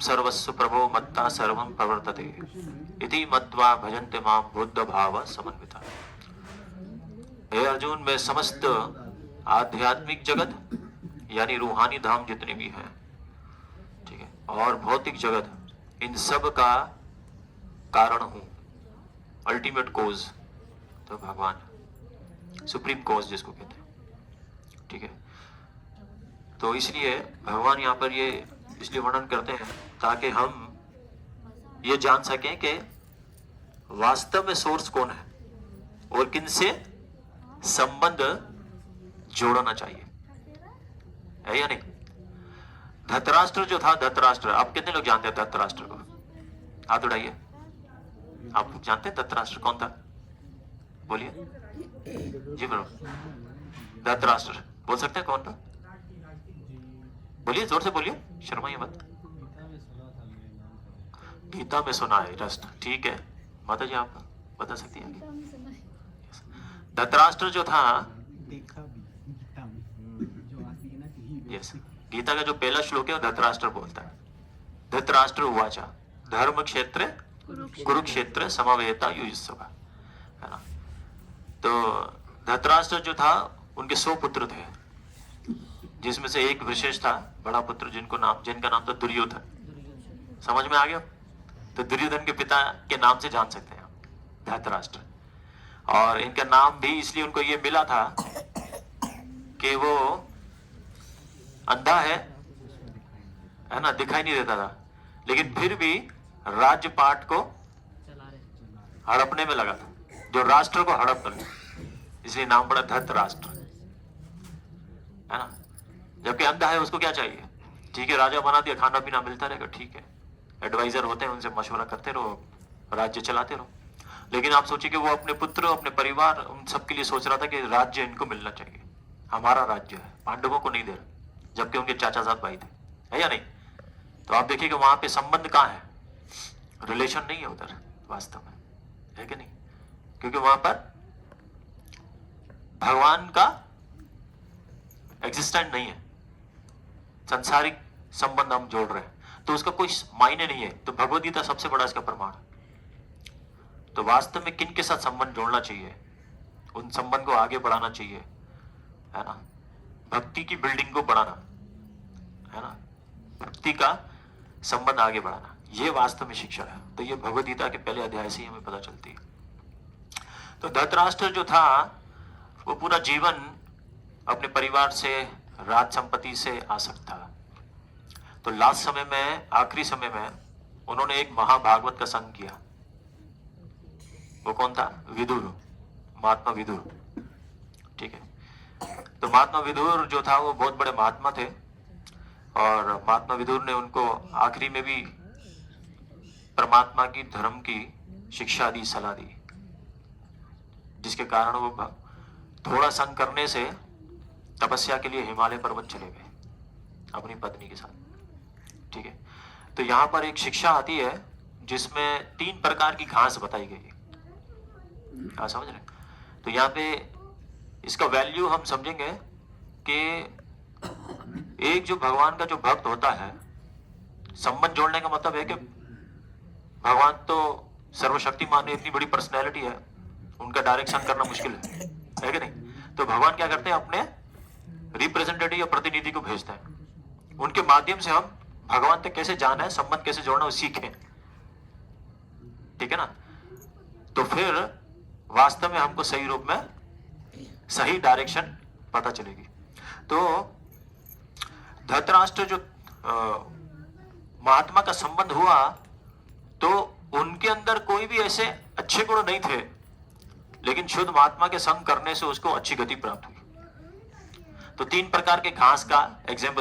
सर्वस्व प्रभो मत्ता सर्वं प्रवर्तते इति मत्वा भजन्ते मां बुद्ध भाव समन्विता। हे अर्जुन, मैं समस्त आध्यात्मिक जगत यानी रूहानी धाम जितने भी हैं, ठीक है, और भौतिक जगत, इन सब का कारण हूं, अल्टीमेट कोज तो भगवान, सुप्रीम कोज जिसको कहते हैं, ठीक है। तो इसलिए भगवान यहाँ पर ये इसलिए वर्णन करते हैं ताकि हम ये जान सकें कि वास्तव में सोर्स कौन है और किन से संबंध जोड़ना चाहिए, है या नहीं। धृतराष्ट्र जो था, धृतराष्ट्र, आप कितने लोग जानते हैं धृतराष्ट्र को? हाथ उठाइए। आप जानते हैं धृतराष्ट्र कौन था? बोलिए जी बोलो। धृतराष्ट्र बोल सकते हैं कौन था? बोलिए, जोर से बोलिए, शर्माइए मत। गीता में सुना है रस्ट, ठीक है। माता जी आप बता सकती हैं? धृतराष्ट्र जो था, यस, गीता का जो पहला श्लोक है वो धृतराष्ट्र बोलता है। धृतराष्ट्र उवाचा धर्म क्षेत्र कुरुक्षेत्र समवेता युयुत्सव, है ना। तो धृतराष्ट्र जो था, उनके 100 पुत्र थे, जिसमें से एक विशेष था बड़ा पुत्र जिनका नाम था दुर्योधन। समझ में आ गया? तो दुर्योधन के पिता के नाम से जान सकते हैं आप, धृतराष्ट्र। और इनका नाम भी इसलिए उनको ये मिला था कि वो अंधा है ना, दिखाई नहीं देता था, लेकिन फिर भी राज्य पाट को हड़पने में लगा था, जो राष्ट्र को हड़प कर, इसलिए नाम पड़ा धृतराष्ट्र, है ना। जबकि अंधा है, उसको क्या चाहिए? ठीक है, राजा बना दिया, खाना पीना मिलता रहेगा, ठीक है, एडवाइजर होते हैं, उनसे मशवरा करते रहो, राज्य चलाते रहो। लेकिन आप सोचिए कि वो अपने पुत्र, अपने परिवार, उन सबके लिए सोच रहा था कि राज्य इनको मिलना चाहिए, हमारा राज्य है, पांडवों को नहीं दे रहा, जबकि उनके चाचाजाद भाई थे, है या नहीं। तो आप देखिए कि वहां पे संबंध कहाँ है, रिलेशन नहीं है उधर वास्तव में, है कि नहीं। क्योंकि वहां पर भगवान का एग्जिस्टेंट नहीं है, संसारिक संबंध हम जोड़ रहे हैं, तो उसका कोई मायने नहीं है। तो भगवद गीता सबसे बड़ा इसका प्रमाण है। तो वास्तव में किन के साथ संबंध जोड़ना चाहिए, उन संबंध को आगे बढ़ाना चाहिए, है ना। भक्ति की बिल्डिंग को बढ़ाना, है ना, भक्ति का संबंध आगे बढ़ाना, ये वास्तव में शिक्षा है। तो ये भगवद गीता के पहले अध्याय से ही हमें पता चलती है। तो धृतराष्ट्र जो था, वो पूरा जीवन अपने परिवार से, राज संपत्ति से आसक्त था। तो लास्ट समय में, आखिरी समय में, उन्होंने एक महाभागवत का संग किया। वो कौन था? विदुर, महात्मा विदुर, ठीक है। तो महात्मा विदुर जो था, वो बहुत बड़े महात्मा थे, और महात्मा विदुर ने उनको आखिरी में भी परमात्मा की, धर्म की शिक्षा दी, सलाह दी, जिसके कारण वो थोड़ा संग करने से तपस्या के लिए हिमालय पर्वत चले गए अपनी पत्नी के साथ, ठीक है। तो यहाँ पर एक शिक्षा आती है जिसमें 3 प्रकार की घास बताई गई है, आप समझ रहे? तो यहाँ पे इसका वैल्यू हम समझेंगे कि एक जो भगवान का जो भक्त होता है, संबंध जोड़ने का मतलब है कि भगवान तो सर्वशक्तिमान है, इतनी बड़ी पर्सनैलिटी है, उनका डायरेक्शन करना मुश्किल है कि नहीं। तो भगवान क्या करते हैं, अपने रिप्रेजेंटेटिव या प्रतिनिधि को भेजते हैं, उनके माध्यम से हम भगवान तक कैसे जाना है, संबंध कैसे जोड़ना है, वो सीखें, ठीक है ना। तो फिर वास्तव में हमको सही रूप में, सही डायरेक्शन पता चलेगी। तो धृतराष्ट्र जो महात्मा का संबंध हुआ, तो उनके अंदर कोई भी ऐसे अच्छे गुण नहीं थे, लेकिन शुद्ध महात्मा के संग करने से उसको अच्छी गति प्राप्त हुई। तो 3 प्रकार के घास का एग्जाम्पल